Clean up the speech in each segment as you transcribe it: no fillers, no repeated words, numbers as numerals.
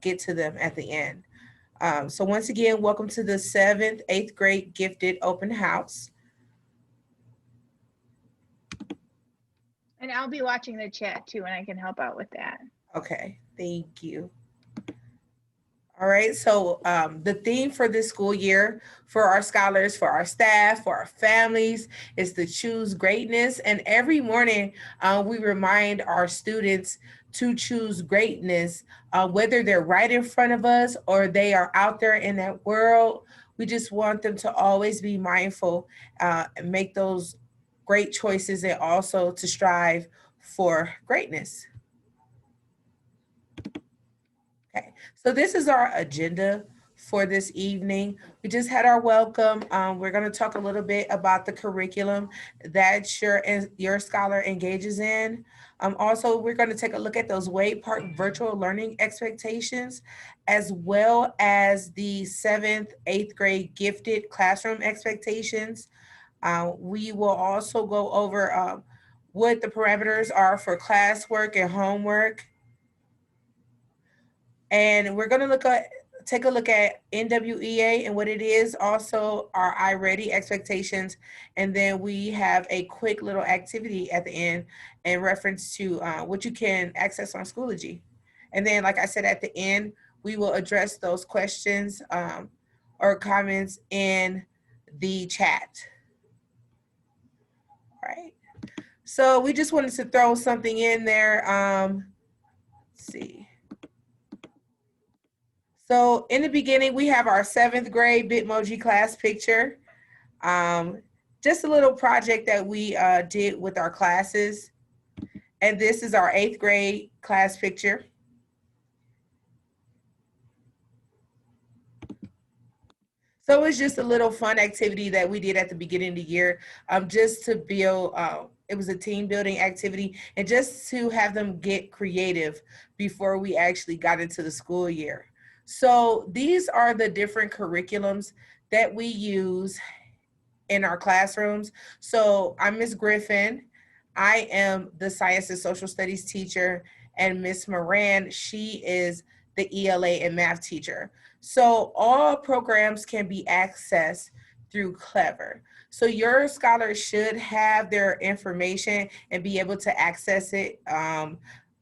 get to them at the end. So once again, welcome to the 7th, 8th grade gifted open house. And I'll be watching the chat too, and I can help out with that. Okay, thank you. All right, so the theme for this school year for our scholars, for our staff, for our families is to choose greatness. And every morning we remind our students to choose greatness, whether they're right in front of us or they are out there in that world. We just want them to always be mindful and make those great choices and also to strive for greatness. Okay, so this is our agenda for this evening. We just had our welcome. We're going to talk a little bit about the curriculum that your scholar engages in. Also, we're going to take a look at those Wade Park virtual learning expectations, as well as the 7th, 8th grade gifted classroom expectations. We will also go over what the parameters are for classwork and homework, and we're going to take a look at NWEA and what it is, also our iReady expectations, and then we have a quick little activity at the end in reference to what you can access on Schoology. And then, like I said, at the end, we will address those questions or comments in the chat. All right. So we just wanted to throw something in there. Let's see. So in the beginning, we have our 7th grade Bitmoji class picture. Just a little project that we did with our classes. And this is our 8th grade class picture. So it's just a little fun activity that we did at the beginning of the year, just to build, it was a team building activity, and just to have them get creative before we actually got into the school year. So these are the different curriculums that we use in our classrooms. So I'm Miss Griffin. I am the science and social studies teacher, and Miss Moran, she is the ELA and math teacher. So all programs can be accessed through Clever. So your scholars should have their information and be able to access it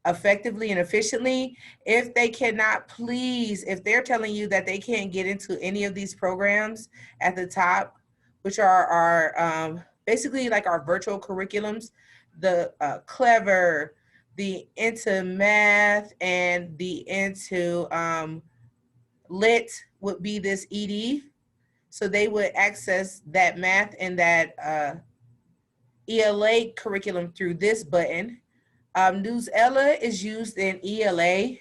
effectively and efficiently. If they cannot, please, if they're telling you that they can't get into any of these programs at the top, which are our basically like our virtual curriculums, the Clever, the into math, and the into lit would be this ED. So they would access that math and that ELA curriculum through this button. NewsElla is used in ELA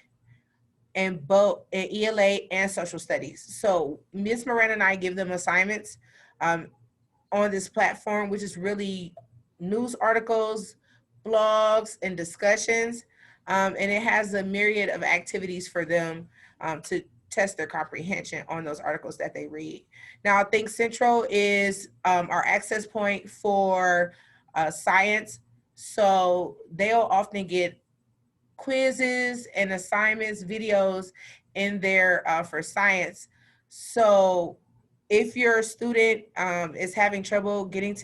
and both in ELA and social studies. So Ms. Moran and I give them assignments on this platform, which is really news articles, blogs, and discussions. And it has a myriad of activities for them to test their comprehension on those articles that they read. Now, Think Central is our access point for science. So they'll often get quizzes and assignments, videos in there for science. So if your student is having trouble getting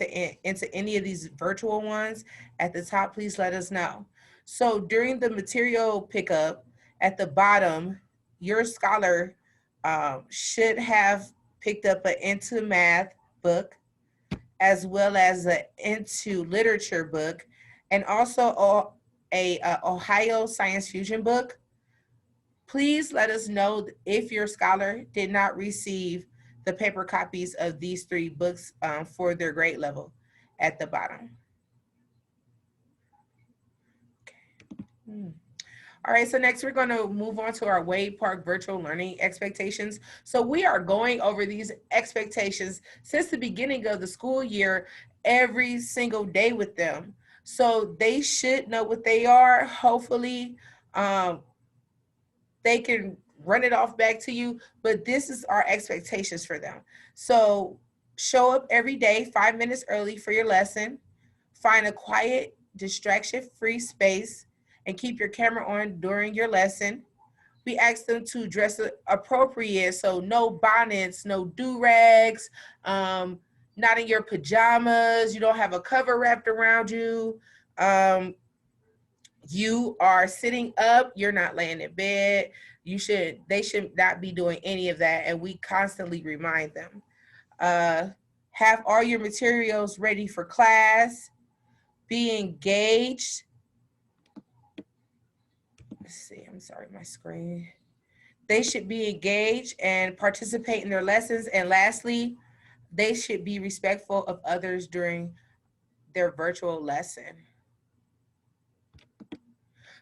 into any of these virtual ones at the top, please let us know. So during the material pickup at the bottom, your scholar should have picked up an Into Math book, as well as an Into Literature book, and also a Ohio Science Fusion book. Please let us know if your scholar did not receive the paper copies of these 3 books for their grade level at the bottom. Okay. All right, so next we're going to move on to our Wade Park virtual learning expectations. So we are going over these expectations since the beginning of the school year every single day with them. So they should know what they are. Hopefully they can run it off back to you, but this is our expectations for them. So show up every day 5 minutes early for your lesson. Find a quiet, distraction-free space and keep your camera on during your lesson. We ask them to dress appropriate, so no bonnets, no do-rags, not in your pajamas, you don't have a cover wrapped around you, you are sitting up, you're not laying in bed. They should not be doing any of that, and we constantly remind them. Uh, have all your materials ready for class, be engaged. Let's see, I'm sorry, my screen. They should be engaged and participate in their lessons. And lastly, they should be respectful of others during their virtual lesson.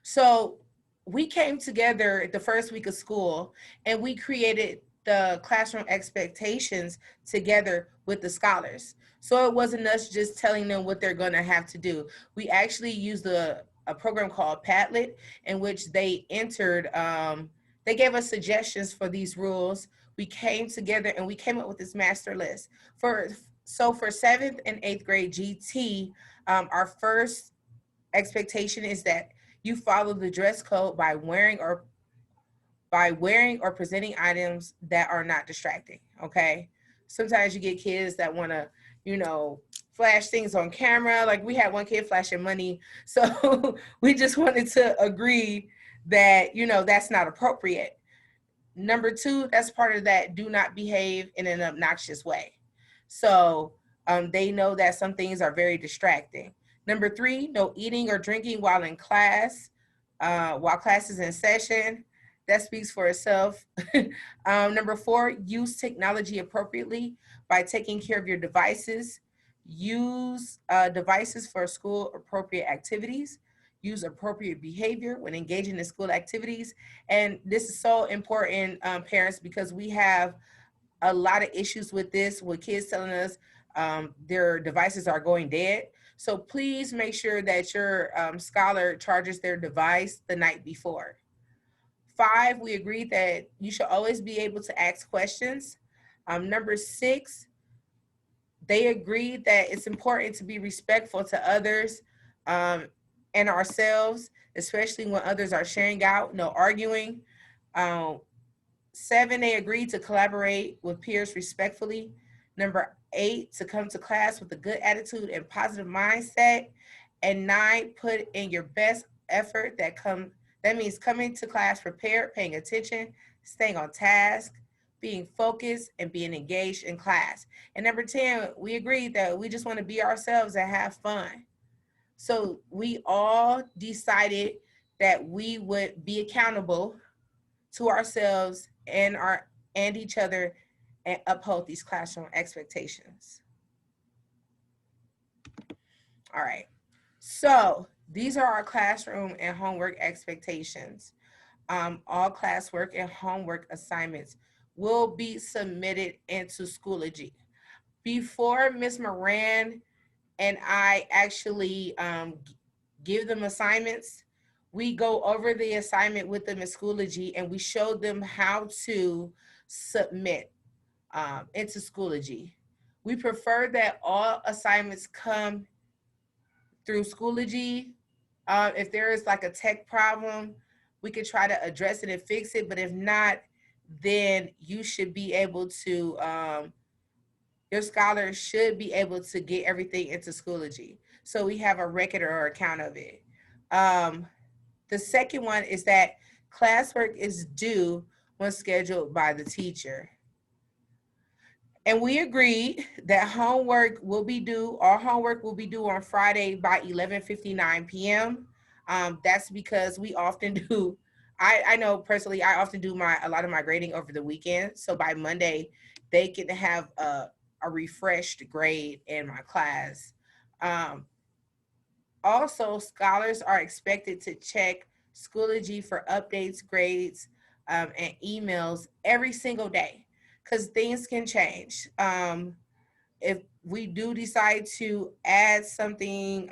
So we came together the first week of school and we created the classroom expectations together with the scholars. So it wasn't us just telling them what they're going to have to do. We actually used a program called Padlet in which they entered, they gave us suggestions for these rules. We came together and we came up with this master list. For 7th and 8th grade GT, our first expectation is that you follow the dress code by wearing or presenting items that are not distracting. Okay. Sometimes you get kids that want to, flash things on camera. Like we had one kid flashing money. So we just wanted to agree that, that's not appropriate. Number 2, that's part of that, do not behave in an obnoxious way. So they know that some things are very distracting. Number 3, no eating or drinking while in class, while class is in session. That speaks for itself. Number 4, use technology appropriately by taking care of your devices. Use devices for school appropriate activities. Use appropriate behavior when engaging in school activities. And this is so important, parents, because we have a lot of issues with this, with kids telling us their devices are going dead. So please make sure that your scholar charges their device the night before. 5, we agreed that you should always be able to ask questions. Number 6, they agreed that it's important to be respectful to others and ourselves, especially when others are sharing out, no arguing. 7, they agreed to collaborate with peers respectfully. Number 8, to come to class with a good attitude and positive mindset. And 9, put in your best effort. That means coming to class prepared, paying attention, staying on task, being focused, and being engaged in class. And number 10, we agreed that we just want to be ourselves and have fun. So we all decided that we would be accountable to ourselves and each other and uphold these classroom expectations. All right. So these are our classroom and homework expectations. All classwork and homework assignments will be submitted into Schoology. Before Ms. Moran and I actually give them assignments, we go over the assignment with them in Schoology and we show them how to submit into Schoology. We prefer that all assignments come through Schoology. If there is like a tech problem, we could try to address it and fix it. But if not, then you should be able to, your scholar should be able to get everything into Schoology. So we have a record or account of it. The second one is that classwork is due when scheduled by the teacher. And we agreed that homework will be due, our homework will be due on Friday by 11:59 p.m. That's because we often do, I know personally, I often do a lot of my grading over the weekend. So by Monday, they can have a refreshed grade in my class. Also, scholars are expected to check Schoology for updates, grades, and emails every single day because things can change. If we do decide to add something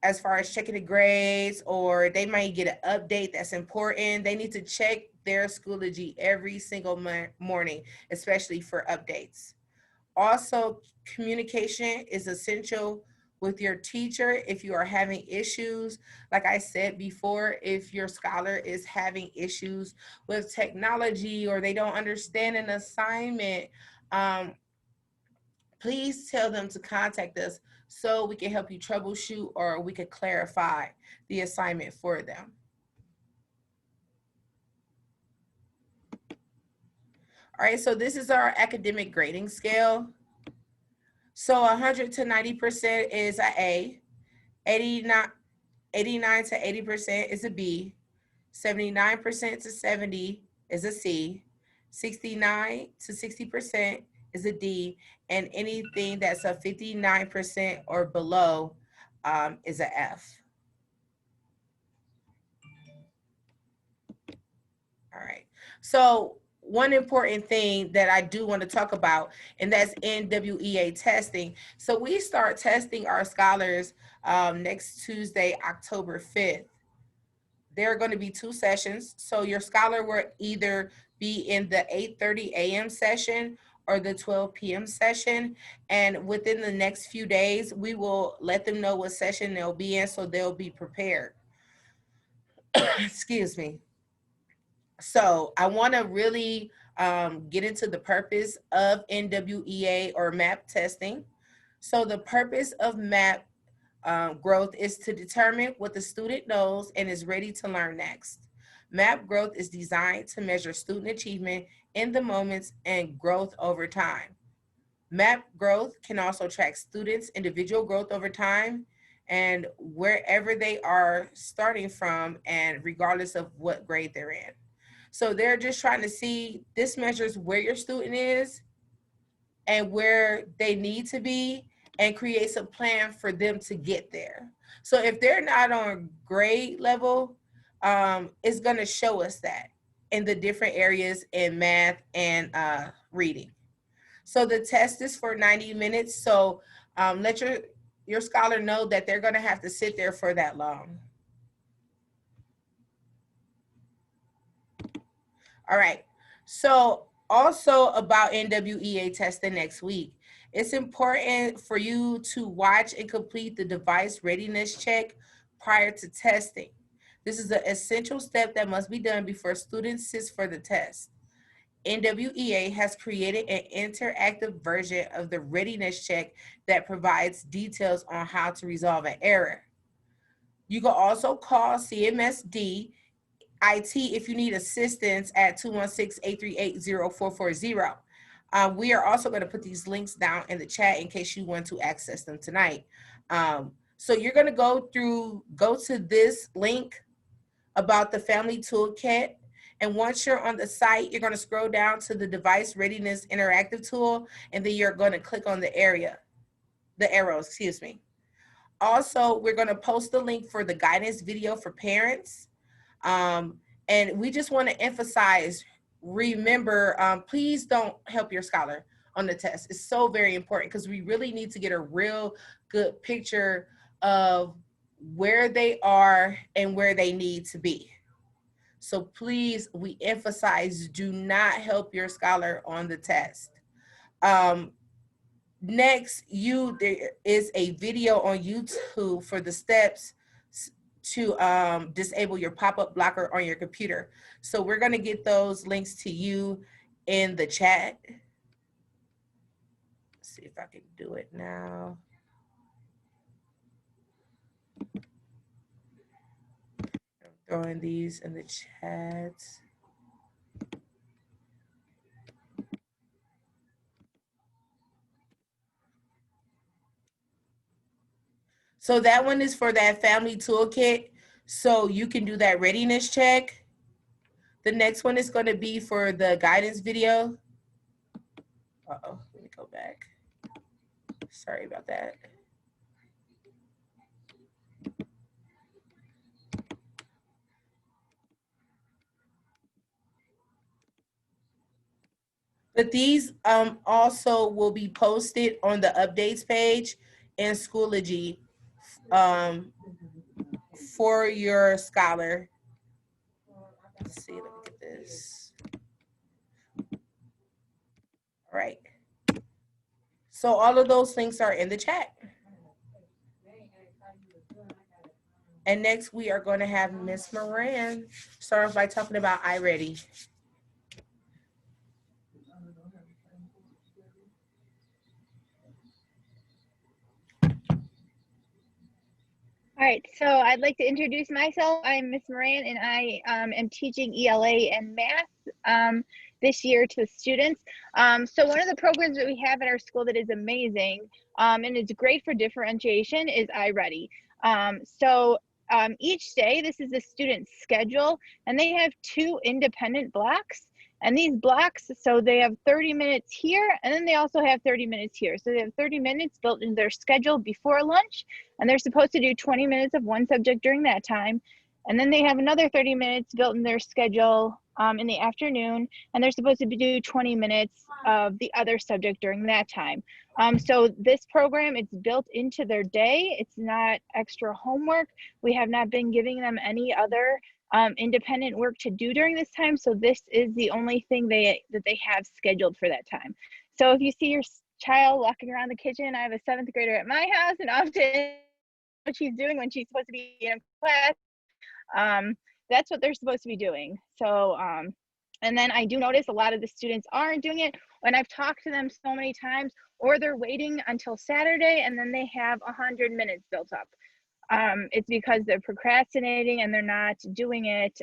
as far as checking the grades, or they might get an update that's important, they need to check their Schoology every single morning, especially for updates. Also, communication is essential with your teacher if you are having issues. Like I said before, if your scholar is having issues with technology or they don't understand an assignment, please tell them to contact us so we can help you troubleshoot or we could clarify the assignment for them. All right, so this is our academic grading scale. So 100 to 90% is a A, 89 to 80% is a B, 79% to 70 is a C, 69 to 60% is a D, and anything that's a 59% or below is a F. All right. So one important thing that I do want to talk about, and that's NWEA testing. So we start testing our scholars next Tuesday, October 5th. There are going to be 2 sessions. So your scholar will either be in the 8:30 a.m. session or the 12 p.m. session. And within the next few days, we will let them know what session they'll be in so they'll be prepared. Excuse me. So I want to really get into the purpose of NWEA or MAP testing. So the purpose of MAP growth is to determine what the student knows and is ready to learn next. MAP growth is designed to measure student achievement in the moments and growth over time. MAP growth can also track students' individual growth over time and wherever they are starting from and regardless of what grade they're in. So they're just trying to see, this measures where your student is and where they need to be and creates a plan for them to get there. So if they're not on grade level, it's going to show us that in the different areas in math and reading. So the test is for 90 minutes. So let your scholar know that they're going to have to sit there for that long. All right. So also about NWEA testing next week, it's important for you to watch and complete the device readiness check prior to testing. This is an essential step that must be done before students sit for the test. NWEA has created an interactive version of the readiness check that provides details on how to resolve an error. You can also call CMSD IT if you need assistance at 216-838-0440. We are also going to put these links down in the chat in case you want to access them tonight. So you're going to go to this link about the family toolkit. And once you're on the site, you're going to scroll down to the device readiness interactive tool, and then you're going to click on the arrows, excuse me. Also, we're going to post the link for the guidance video for parents. And we just want to emphasize, remember, please don't help your scholar on the test. It's so very important because we really need to get a real good picture of where they are and where they need to be. So please, we emphasize, do not help your scholar on the test. Next, there is a video on YouTube for the steps to disable your pop-up blocker on your computer. So we're going to get those links to you in the chat. Let's see if I can do it now. I'm throwing these in the chat. So that one is for that family toolkit. So you can do that readiness check. The next one is going to be for the guidance video. Uh-oh, let me go back. Sorry about that. But these also will be posted on the updates page in Schoology for your scholar. Let's see, let me get this. All right. So all of those links are in the chat. And next we are going to have Miss Moran start off by talking about iReady. All right, so I'd like to introduce myself. I'm Miss Moran, and I am teaching ELA and math this year to the students. So one of the programs that we have at our school that is amazing and it's great for differentiation is iReady. Each day, this is the student's schedule, and they have 2 independent blocks. And these blocks, so they have 30 minutes here, and then they also have 30 minutes here. So they have 30 minutes built into their schedule before lunch, and they're supposed to do 20 minutes of one subject during that time. And then they have another 30 minutes built in their schedule in the afternoon, and they're supposed to do 20 minutes of the other subject during that time. So this program, it's built into their day. It's not extra homework. We have not been giving them any other independent work to do during this time. So this is the only thing that they have scheduled for that time. So if you see your child walking around the kitchen, I have a 7th grader at my house, and often what she's doing when she's supposed to be in class, that's what they're supposed to be doing. So, and then I do notice a lot of the students aren't doing it, and I've talked to them so many times, or they're waiting until Saturday and then they have 100 minutes built up. It's because they're procrastinating and they're not doing it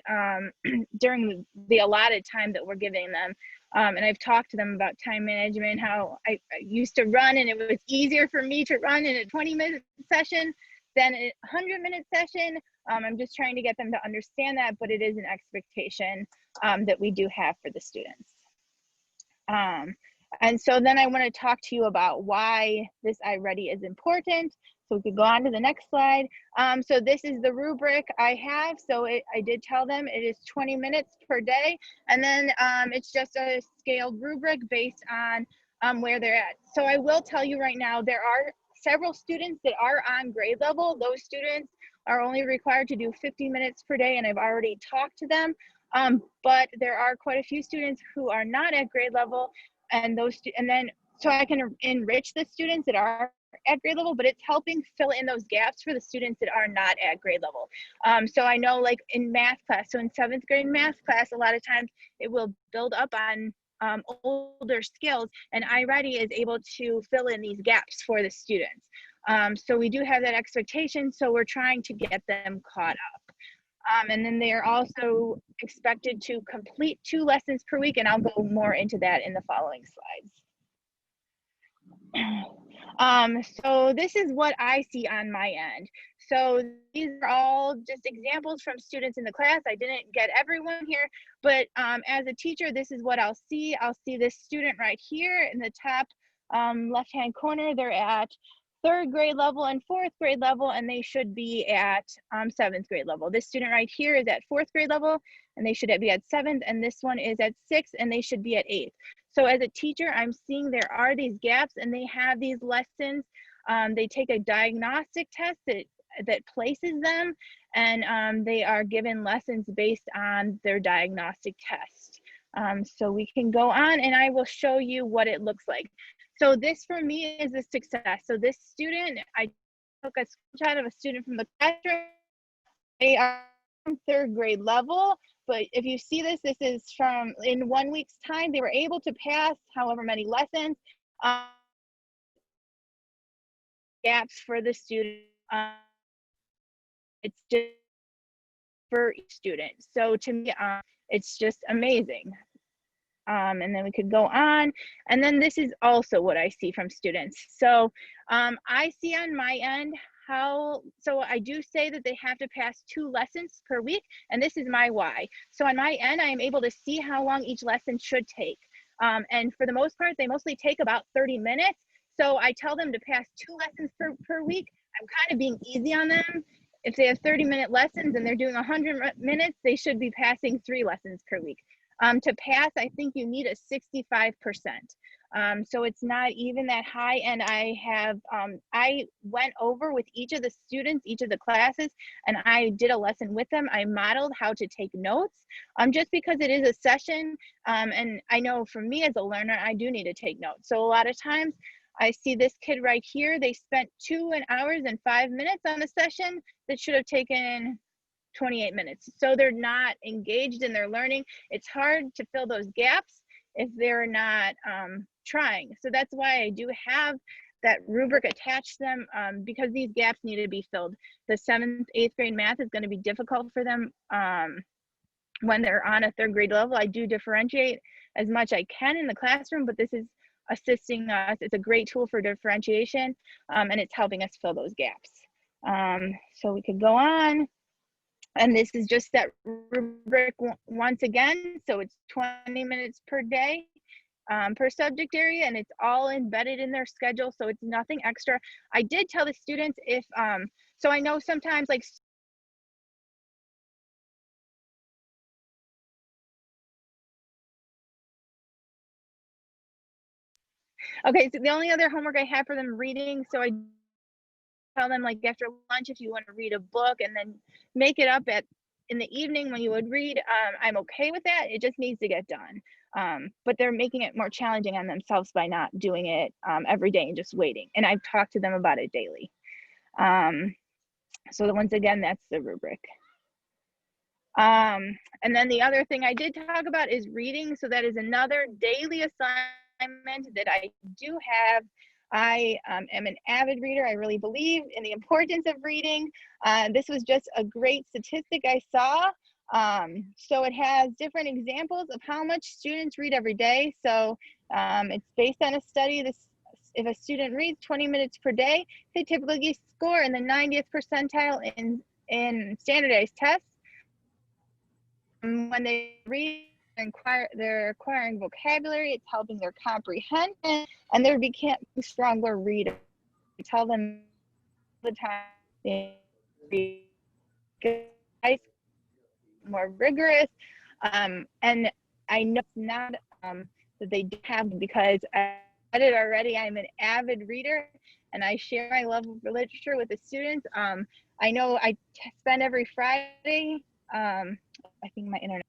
during the allotted time that we're giving them. And I've talked to them about time management, how I used to run, and it was easier for me to run in a 20-minute session than a 100-minute session. I'm just trying to get them to understand that, but it is an expectation that we do have for the students. And so then I want to talk to you about why this iReady is important. So we could go on to the next slide. So this is the rubric I have. So I did tell them it is 20 minutes per day. And then it's just a scaled rubric based on where they're at. So I will tell you right now, there are several students that are on grade level. Those students are only required to do 50 minutes per day, and I've already talked to them. But there are quite a few students who are not at grade level, and so I can enrich the students that are at grade level, but it's helping fill in those gaps for the students that are not at grade level. So I know, like in math class, so in 7th grade math class, a lot of times it will build up on older skills, and iReady is able to fill in these gaps for the students. So we do have that expectation, so we're trying to get them caught up. And then they are also expected to complete 2 lessons per week, and I'll go more into that in the following slides. So this is what I see on my end. So these are all just examples from students in the class. I didn't get everyone here, but as a teacher, this is what I'll see. I'll see this student right here in the top left-hand corner. They're at 3rd grade level and 4th grade level, and they should be at 7th grade level. This student right here is at 4th grade level, and they should be at 7th, and this one is at 6th, and they should be at 8th. So as a teacher, I'm seeing there are these gaps, and they have these lessons. They take a diagnostic test that places them, and they are given lessons based on their diagnostic test. So we can go on, and I will show you what it looks like. So this for me is a success. So this student, I took a screenshot of a student from the classroom. They are 3rd grade level, but if you see this, this is from in 1 week's time, they were able to pass however many lessons. Gaps for the student. It's just for each student. So to me, it's just amazing. And then we could go on. And then this is also what I see from students. So I see on my end so I do say that they have to pass 2 lessons per week, and this is my why. So on my end, I am able to see how long each lesson should take. And for the most part, they mostly take about 30 minutes. So I tell them to pass 2 lessons per week. I'm kind of being easy on them. If they have 30-minute lessons and they're doing 100 minutes, they should be passing 3 lessons per week. To pass, I think you need a 65%. So it's not even that high. And I went over with each of the students, each of the classes, and I did a lesson with them. I modeled how to take notes, just because it is a session. And I know for me as a learner, I do need to take notes. So a lot of times I see this kid right here. They spent 2 hours and 5 minutes on a session that should have taken 28 minutes. So they're not engaged in their learning. It's hard to fill those gaps if they're not trying. So that's why I do have that rubric attached to them, because these gaps need to be filled. The 7th, 8th grade math is going to be difficult for them when they're on a 3rd grade level. I do differentiate as much I can in the classroom, but this is assisting us. It's a great tool for differentiation, and it's helping us fill those gaps. So we could go on. And this is just that rubric once again. So it's 20 minutes per day per subject area, and it's all embedded in their schedule. So it's nothing extra. I did tell the students if, so I know sometimes like, okay, so the only other homework I have for them reading, so I tell them like after lunch, if you want to read a book and then make it up in the evening when you would read, I'm okay with that. It just needs to get done. But they're making it more challenging on themselves by not doing it every day and just waiting. And I've talked to them about it daily. So once again, that's the rubric. And then the other thing I did talk about is reading. So that is another daily assignment that I do have. I am an avid reader. I really believe in the importance of reading. This was just a great statistic I saw. So it has different examples of how much students read every day. So it's based on a study. If a student reads 20 minutes per day, they typically score in the 90th percentile in standardized tests. When they read, they're acquiring vocabulary, it's helping their comprehension, and they're becoming stronger readers. I tell them all the time they read more rigorous, and I know it's not that they have, because I said it already, I'm an avid reader and I share my love of literature with the students. I know I spend every Friday, I think my internet.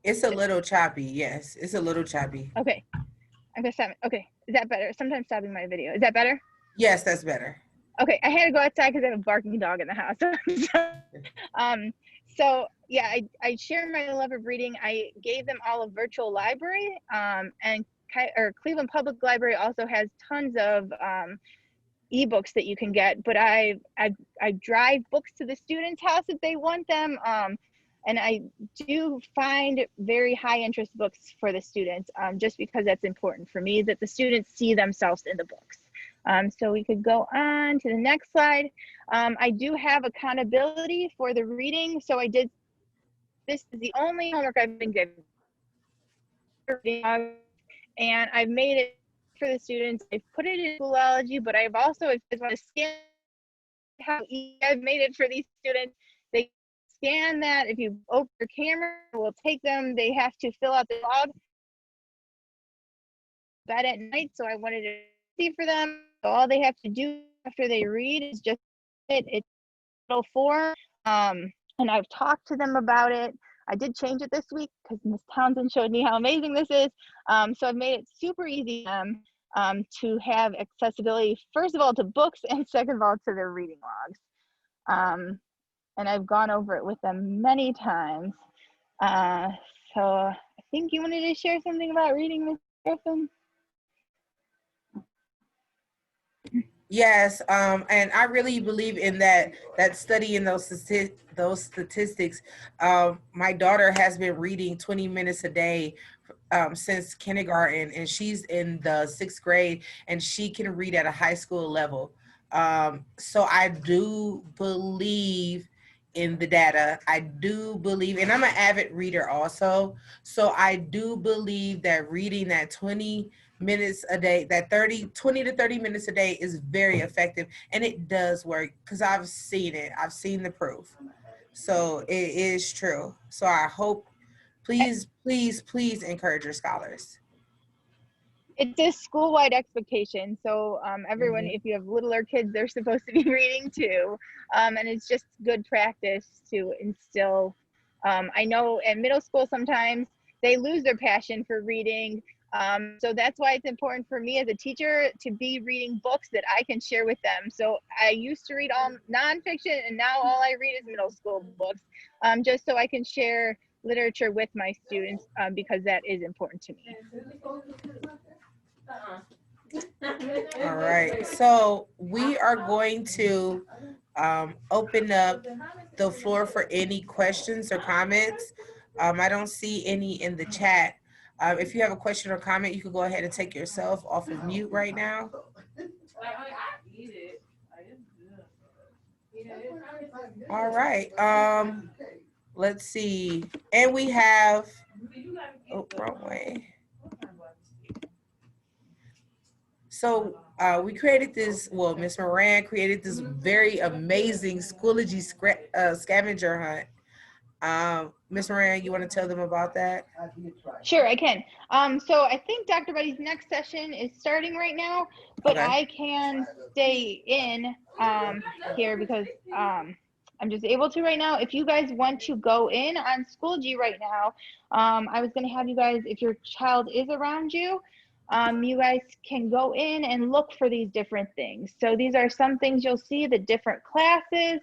It's a little choppy. Yes, it's a little choppy. Okay, I'm gonna stop. Okay, is that better? Sometimes stopping my video. Is that better? Yes, that's better. Okay, I had to go outside because I have a barking dog in the house. So yeah, I share my love of reading. I gave them all a virtual library, and Cleveland Public Library also has tons of ebooks that you can get. But I drive books to the students' house if they want them. And I do find very high interest books for the students, just because that's important for me, that the students see themselves in the books. So we could go on to the next slide. I do have accountability for the reading. So this is the only homework I've been given. And I've made it for the students. I've put it in Schoology, but I've also, if you want to scan how I've made it for these students, they scan that. If you open your camera, we'll take them. They have to fill out the log bed at night. So I wanted to see for them. So all they have to do after they read is just it's little form. And I've talked to them about it. I did change it this week because Ms. Townsend showed me how amazing this is. So I've made it super easy to have accessibility, first of all, to books, and second of all, to their reading logs. And I've gone over it with them many times. So I think you wanted to share something about reading, Ms. Griffin? Yes, and I really believe in that study and those statistics. My daughter has been reading 20 minutes a day since kindergarten, and she's in the 6th grade, and she can read at a high school level. So I do believe in the data. I do believe, and I'm an avid reader also. So I do believe that reading that 20 minutes a day, that 20 to 30 minutes a day is very effective, and it does work because I've seen it. I've seen the proof. So it is true. So I hope, please, please, please encourage your scholars. It's a school-wide expectation. So everyone, Mhm. if you have littler kids, they're supposed to be reading too. And it's just good practice to instill. I know in middle school, sometimes they lose their passion for reading. So that's why it's important for me as a teacher to be reading books that I can share with them. So I used to read all nonfiction, and now all I read is middle school books, just so I can share literature with my students, because that is important to me. All right, so we are going to open up the floor for any questions or comments. I don't see any in the chat. If you have a question or comment, you can go ahead and take yourself off of mute right now. All right. Let's see. And we have, oh, wrong way. So we created this, well, Miss Moran created this very amazing Schoology scavenger hunt. Miss Moran, you want to tell them about that? Sure, I can. So I think Dr. Buddy's next session is starting right now, but Okay. I can stay in here because I'm just able to right now. If you guys want to go in on Schoology right now, I was going to have you guys, if your child is around you, you guys can go in and look for these different things. So these are some things you'll see, the different classes.